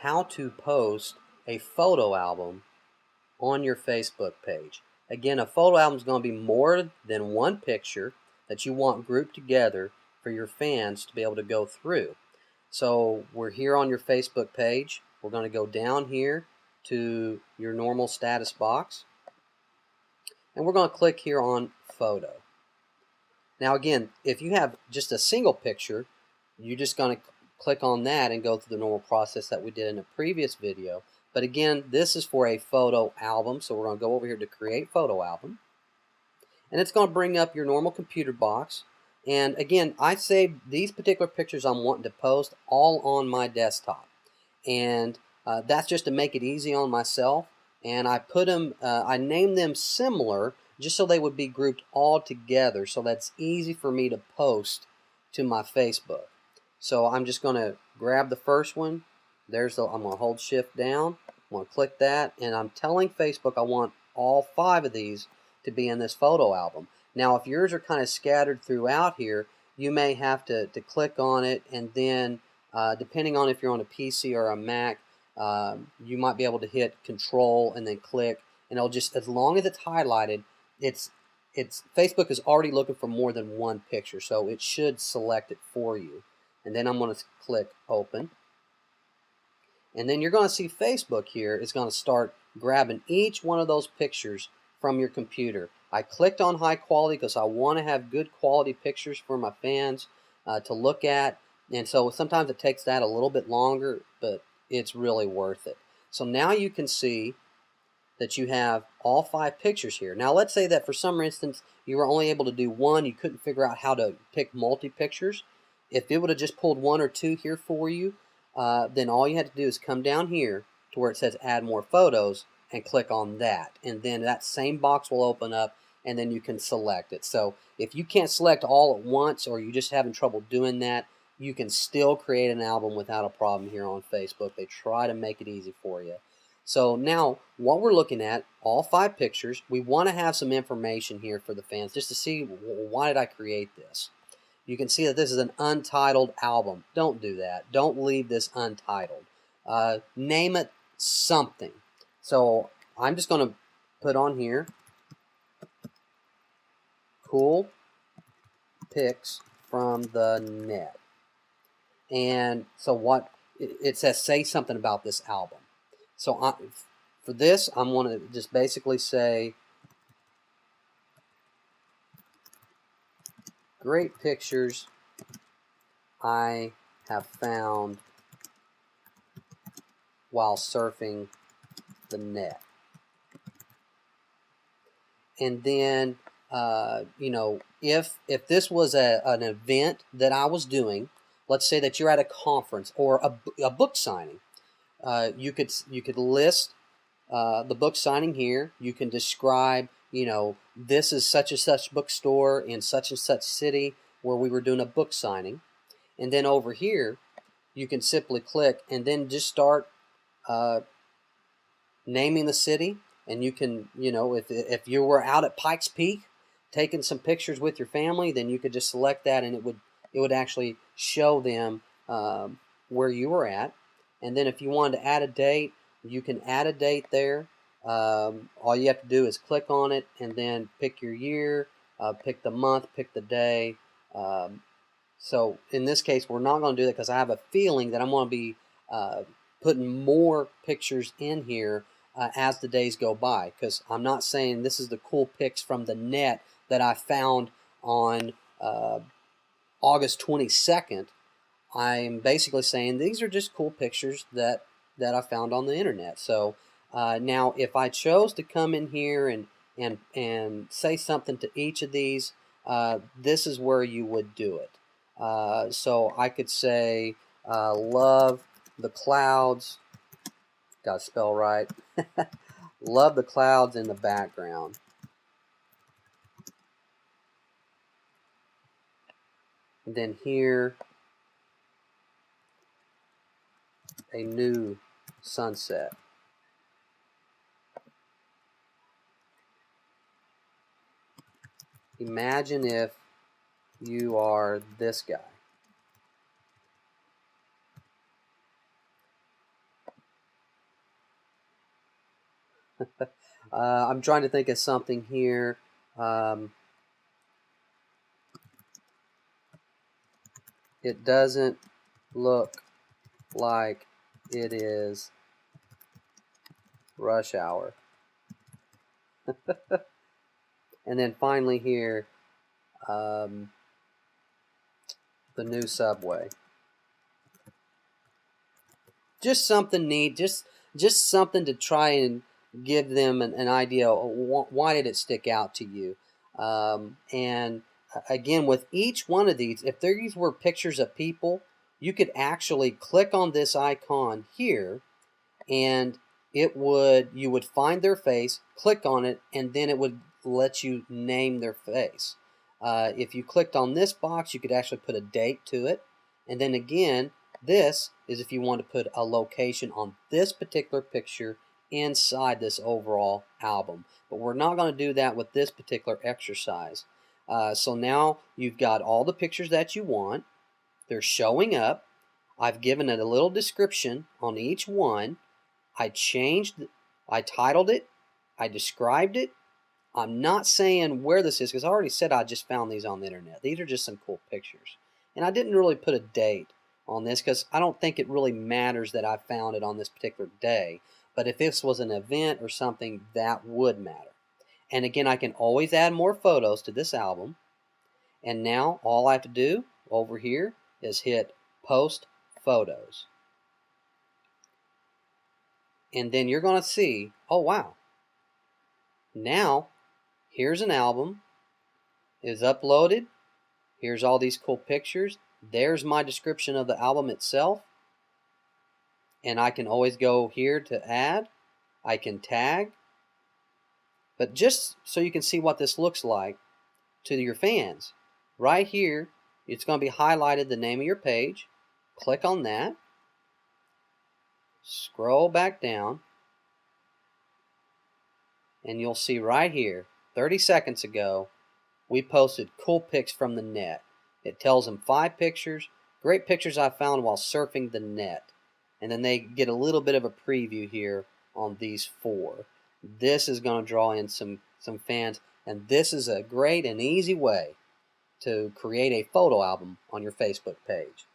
how to post a photo album on your Facebook page. Again, a photo album is going to be more than one picture that you want grouped together for your fans to be able to go through. So we're here on your Facebook page. We're going to go down here to your normal status box, and we're going to click here on photo. Now again, if you have just a single picture, you're just going to click on that and go through the normal process that we did in a previous video. But again, this is for a photo album, so we're going to go over here to create photo album. And it's going to bring up your normal computer box. And again, I saved these particular pictures I'm wanting to post all on my desktop. And that's just to make it easy on myself. And I put them, I named them similar just so they would be grouped all together, so that's easy for me to post to my Facebook. So I'm just going to grab the first one. I'm going to hold shift down. I'm going to click that, and I'm telling Facebook I want all 5 of these to be in this photo album. Now if yours are kind of scattered throughout here, you may have to click on it, and then depending on if you're on a PC or a Mac, you might be able to hit Control and then click, and it'll just, as long as it's highlighted, it's Facebook is already looking for more than one picture, so it should select it for you. And then I'm going to click open, and then you're going to see Facebook here is going to start grabbing each one of those pictures from your computer. I clicked on high quality because I want to have good quality pictures for my fans to look at, and so sometimes it takes that a little bit longer, but it's really worth it. So now you can see that you have all 5 pictures here. Now let's say that for some instance you were only able to do one, you couldn't figure out how to pick multi-pictures. If it would have just pulled 1 or 2 here for you, then all you had to do is come down here to where it says add more photos and click on that, and then that same box will open up, and then you can select it. So if you can't select all at once, or you're just having trouble doing that, you can still create an album without a problem here on Facebook. They try to make it easy for you. So now what we're looking at, all 5 pictures, we want to have some information here for the fans just to see, why did I create this? You can see that this is an untitled album. Don't do that. Don't leave this untitled. Name it something. So I'm just going to put on here cool pics from the net. And so what it says, say something about this album. So for this, I'm going to just basically say, great pictures I have found while surfing the net. And then, you know, if this was an event that I was doing, let's say that you're at a conference or a book signing, you could list the book signing here. You can describe, you know, this is such and such bookstore in such and such city where we were doing a book signing. And then over here, you can simply click and then just start naming the city. And you can, you know, if you were out at Pikes Peak taking some pictures with your family, then you could just select that, and it would actually show them where you were at. And then if you wanted to add a date, you can add a date there. All you have to do is click on it and then pick your year, pick the month, pick the day. So in this case, we're not going to do that because I have a feeling that I'm going to be putting more pictures in here as the days go by, because I'm not saying this is the cool pics from the net that I found on August 22nd. I'm basically saying these are just cool pictures that I found on the internet. So now if I chose to come in here and say something to each of these, this is where you would do it. So I could say love the clouds, gotta spell right, love the clouds in the background. And then here, a new sunset. Imagine if you are this guy. I'm trying to think of something here. It doesn't look like it is rush hour. And then finally here, the new subway. Just something neat, just something to try and give them an idea of why did it stick out to you. And again, with each one of these, if these were pictures of people, you could actually click on this icon here, and you would find their face, click on it, and then it would let you name their face. If you clicked on this box, you could actually put a date to it, and then again, this is if you want to put a location on this particular picture inside this overall album. But we're not going to do that with this particular exercise. So now you've got all the pictures that you want. They're showing up. I've given it a little description on each one. I titled it, I described it. I'm not saying where this is because I already said I just found these on the internet. These are just some cool pictures. And I didn't really put a date on this because I don't think it really matters that I found it on this particular day. But if this was an event or something, that would matter. And again, I can always add more photos to this album. And now all I have to do over here is hit Post Photos. And then you're going to see, oh wow, now here's an album, is uploaded, here's all these cool pictures, there's my description of the album itself, and I can always go here to add, I can tag, but just so you can see what this looks like to your fans, right here, it's going to be highlighted the name of your page, click on that, scroll back down, and you'll see right here, 30 seconds ago, we posted cool pics from the net. It tells them 5 pictures, great pictures I found while surfing the net. And then they get a little bit of a preview here on these 4. This is going to draw in some fans, and this is a great and easy way to create a photo album on your Facebook page.